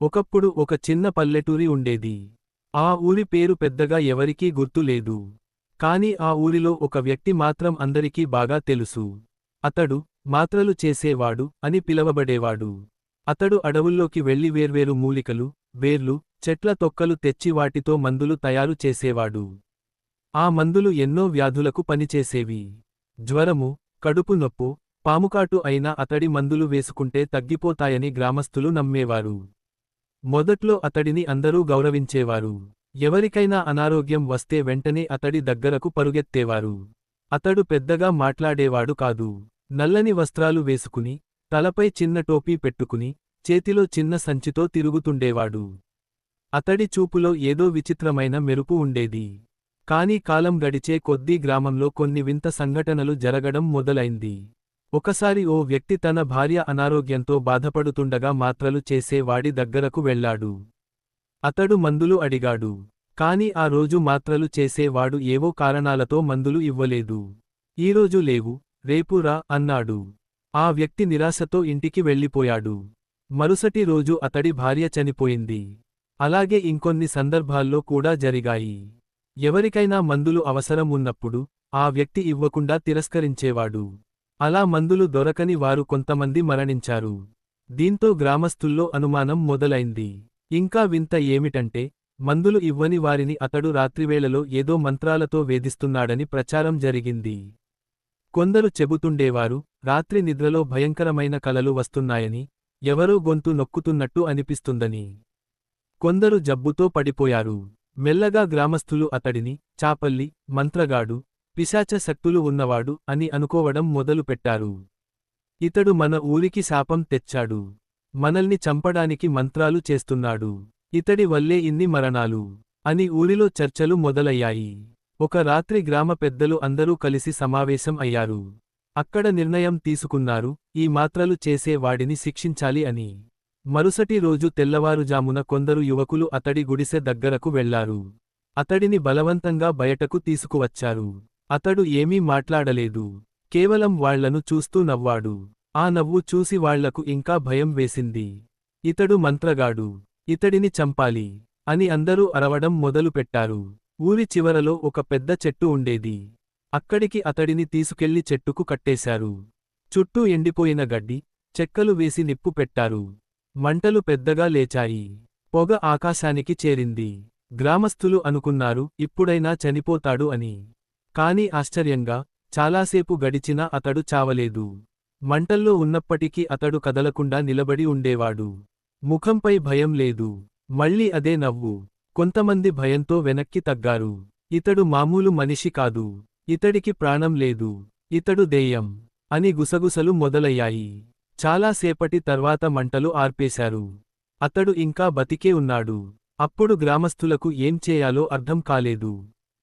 ఒకప్పుడు ఒక చిన్న పల్లెటూరి ఉండేది. ఆ ఊరి పేరు పెద్దగా ఎవరికీ గుర్తు లేదు. కాని ఆ ఊరిలో ఒక వ్యక్తి మాత్రం అందరికీ బాగా తెలుసు. అతడు మాత్రలు చేసేవాడు అని పిలవబడేవాడు. అతడు అడవుల్లోకి వెళ్లి వేర్వేరు మూలికలు, వేర్లు, చెట్ల తొక్కలు తెచ్చి వాటితో మందులు తయారు చేసేవాడు. ఆ మందులు ఎన్నో వ్యాధులకు పనిచేసేవి. జ్వరము, కడుపు నొప్పు, పాముకాటు అయినా అతడి మందులు వేసుకుంటే తగ్గిపోతాయని గ్రామస్థులు నమ్మేవారు. మొదట్లో అతడిని అందరూ గౌరవించేవారు. ఎవరికైనా అనారోగ్యం వస్తే వెంటనే అతడి దగ్గరకు పరుగెత్తేవారు. అతడు పెద్దగా మాట్లాడేవాడు కాదు. నల్లని వస్త్రాలు వేసుకుని, తలపై చిన్న టోపీ పెట్టుకుని, చేతిలో చిన్న సంచితో తిరుగుతుండేవాడు. అతడి చూపులో ఏదో విచిత్రమైన మెరుపు ఉండేది. కాని కాలం గడిచే కొద్దీ గ్రామంలో కొన్ని వింత సంఘటనలు జరగడం మొదలైంది. ఒకసారి ఓ వ్యక్తి తన భార్య అనారోగ్యంతో బాధపడుతుండగా మాత్రలు చేసే వాడి దగ్గరకు వెళ్లాడు. అతడు మందులు అడిగాడు. కాని ఆ రోజు మాత్రలు చేసేవాడు ఏవో కారణాలతో మందులు ఇవ్వలేదు. ఈరోజు లేవు, రేపు రా అన్నాడు. ఆ వ్యక్తి నిరాశతో ఇంటికి వెళ్ళిపోయాడు. మరుసటి రోజు అతడి భార్య చనిపోయింది. అలాగే ఇంకొన్ని సందర్భాల్లో కూడా జరిగాయి. ఎవరికైనా మందులు అవసరం ఉన్నప్పుడు ఆ వ్యక్తి ఇవ్వకుండా తిరస్కరించేవాడు. అలా మందులు దొరకని వారు కొంతమంది మరణించారు. దీంతో గ్రామస్థుల్లో అనుమానం మొదలైంది. ఇంకా వింత ఏమిటంటే, మందులు ఇవ్వని వారిని అతడు రాత్రివేళలో ఏదో మంత్రాలతో వేధిస్తున్నాడని ప్రచారం జరిగింది. కొందరు చెబుతుండేవారు, రాత్రి నిద్రలో భయంకరమైన కలలు వస్తున్నాయని, ఎవరో గొంతు నొక్కుతున్నట్టు అనిపిస్తుందని. కొందరు జబ్బుతో పడిపోయారు. మెల్లగా గ్రామస్థులు అతడిని చాపల్లి, మంత్రగాడు, పిశాచ శక్తులు ఉన్నవాడు అని అనుకోవడం మొదలుపెట్టారు. ఇతడు మన ఊరికి శాపం తెచ్చాడు. మనల్ని చంపడానికి మంత్రాలు చేస్తున్నాడు. ఇతడి వల్లే ఇన్ని మరణాలు అని ఊరిలో చర్చలు మొదలయ్యాయి. ఒక రాత్రి గ్రామ పెద్దలు అందరూ కలిసి సమావేశం అయ్యారు. అక్కడ నిర్ణయం తీసుకున్నారు, ఈ మాత్రలు చేసే వాడిని శిక్షించాలి అని. మరుసటి రోజు తెల్లవారుజామున కొందరు యువకులు అతడి గుడిసె దగ్గరకు వెళ్లారు. అతడిని బలవంతంగా బయటకు తీసుకువచ్చారు. అతడు ఏమీ మాట్లాడలేదు. కేవలం వాళ్లను చూస్తూ నవ్వాడు. ఆ నవ్వు చూసి వాళ్లకు ఇంకా భయం వేసింది. ఇతడు మంత్రగాడు, ఇతడిని చంపాలి అని అందరూ అరవడం మొదలుపెట్టారు. ఊరి చివరలో ఒక పెద్ద చెట్టు ఉండేది. అక్కడికి అతడిని తీసుకెళ్లి చెట్టుకు కట్టేశారు. చుట్టూ ఎండిపోయిన గడ్డి, చెక్కలు వేసి నిప్పు పెట్టారు. మంటలు పెద్దగా లేచాయి. పొగ ఆకాశానికి చేరింది. గ్రామస్థులు అనుకున్నారు, ఇప్పుడైనా చనిపోతాడు అని. కాని ఆశ్చర్యంగా, చాలాసేపు గడిచినా అతడు చావలేదు. మంటల్లో ఉన్నప్పటికీ అతడు కదలకుండా నిలబడి ఉండేవాడు. ముఖంపై భయం లేదు. మళ్ళీ అదే నవ్వు. కొంతమంది భయంతో వెనక్కి తగ్గారు. ఇతడు మామూలు మనిషి కాదు. ఇతడికి ప్రాణం లేదు. ఇతడు దెయ్యం అని గుసగుసలు మొదలయ్యాయి. చాలాసేపటి తర్వాత మంటలు ఆర్పేశారు. అతడు ఇంకా బతికే ఉన్నాడు. అప్పుడు గ్రామస్థులకు ఏం చేయాలో అర్థం కాలేదు.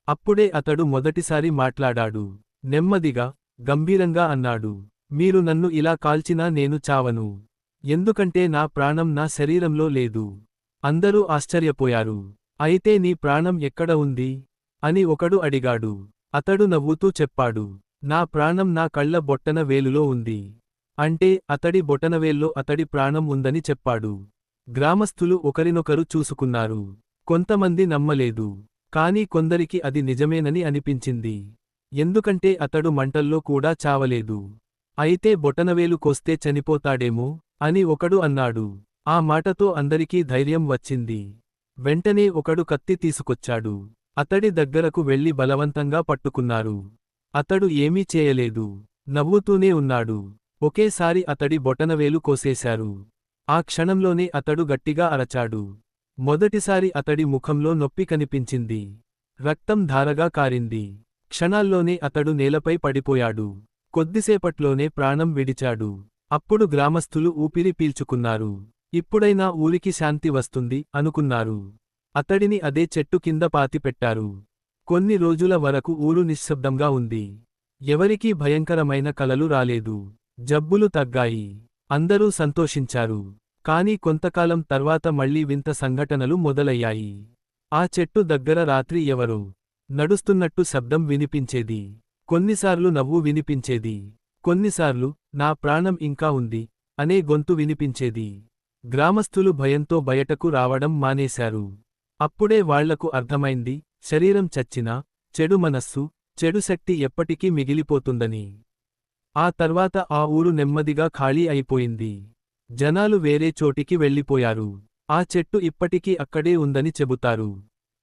అప్పుడే అతడు మొదటిసారి మాట్లాడాడు. నెమ్మదిగా, గంభీరంగా అన్నాడు, మీరు నన్ను ఇలా కాల్చినా నేను చావను. ఎందుకంటే నా ప్రాణం నా శరీరంలో లేదు. అందరూ ఆశ్చర్యపోయారు. అయితే నీ ప్రాణం ఎక్కడ ఉంది అని ఒకడు అడిగాడు. అతడు నవ్వుతూ చెప్పాడు, నా ప్రాణం నా కళ్ళ బొట్టన వేలులో ఉంది. అంటే అతడి బొటనవేల్లో అతడి ప్రాణం ఉందని చెప్పాడు. గ్రామస్థులు ఒకరినొకరు చూసుకున్నారు. కొంతమంది నమ్మలేదు. కాని కొందరికి అది నిజమేనని అనిపించింది. ఎందుకంటే అతడు మంటల్లో కూడా చావలేదు. అయితే బొటనవేలు కోస్తే చనిపోతాడేమో అని ఒకడు అన్నాడు. ఆ మాటతో అందరికీ ధైర్యం వచ్చింది. వెంటనే ఒకడు కత్తి తీసుకొచ్చాడు. అతడి దగ్గరకు వెళ్లి బలవంతంగా పట్టుకున్నారు. అతడు ఏమీ చేయలేదు. నవ్వుతూనే ఉన్నాడు. ఒకేసారి అతడి బొటనవేలు కోసేశారు. ఆ క్షణంలోనే అతడు గట్టిగా అరచాడు. మొదటిసారి అతడి ముఖంలో నొప్పి కనిపించింది. రక్తం ధారగా కారింది. క్షణాల్లోనే అతడు నేలపై పడిపోయాడు. కొద్దిసేపట్లోనే ప్రాణం విడిచాడు. అప్పుడు గ్రామస్థులు ఊపిరి పీల్చుకున్నారు. ఇప్పుడైనా ఊరికి శాంతి వస్తుంది అనుకున్నారు. అతడిని అదే చెట్టు కింద పాతిపెట్టారు. కొన్ని రోజుల వరకు ఊరు నిశ్శబ్దంగా ఉంది. ఎవరికీ భయంకరమైన కలలు రాలేదు. జబ్బులు తగ్గాయి. అందరూ సంతోషించారు. కాని కొంతకాలం తర్వాత మళ్లీ వింత సంఘటనలు మొదలయ్యాయి. ఆ చెట్టు దగ్గర రాత్రి ఎవరో నడుస్తున్నట్టు శబ్దం వినిపించేది. కొన్నిసార్లు నవ్వు వినిపించేది. కొన్నిసార్లు, నా ప్రాణం ఇంకా ఉంది అనే గొంతు వినిపించేది. గ్రామస్థులు భయంతో బయటకు రావడం మానేశారు. అప్పుడే వాళ్లకు అర్థమైంది, శరీరం చచ్చినా, చెడు మనస్సు, చెడు శక్తి ఎప్పటికీ మిగిలిపోతుందని. ఆ తర్వాత ఆ ఊరు నెమ్మదిగా ఖాళీ అయిపోయింది. జనాలు వేరే చోటికి వెళ్ళిపోయారు. ఆ చెట్టు ఇప్పటికీ అక్కడే ఉందని చెబుతారు.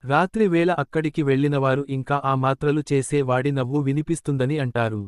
రాత్రి వేళ అక్కడికి వెళ్ళినవారు ఇంకా ఆ మాత్రలు చేసే వాడి నవ్వు వినిపిస్తుందని అంటారు.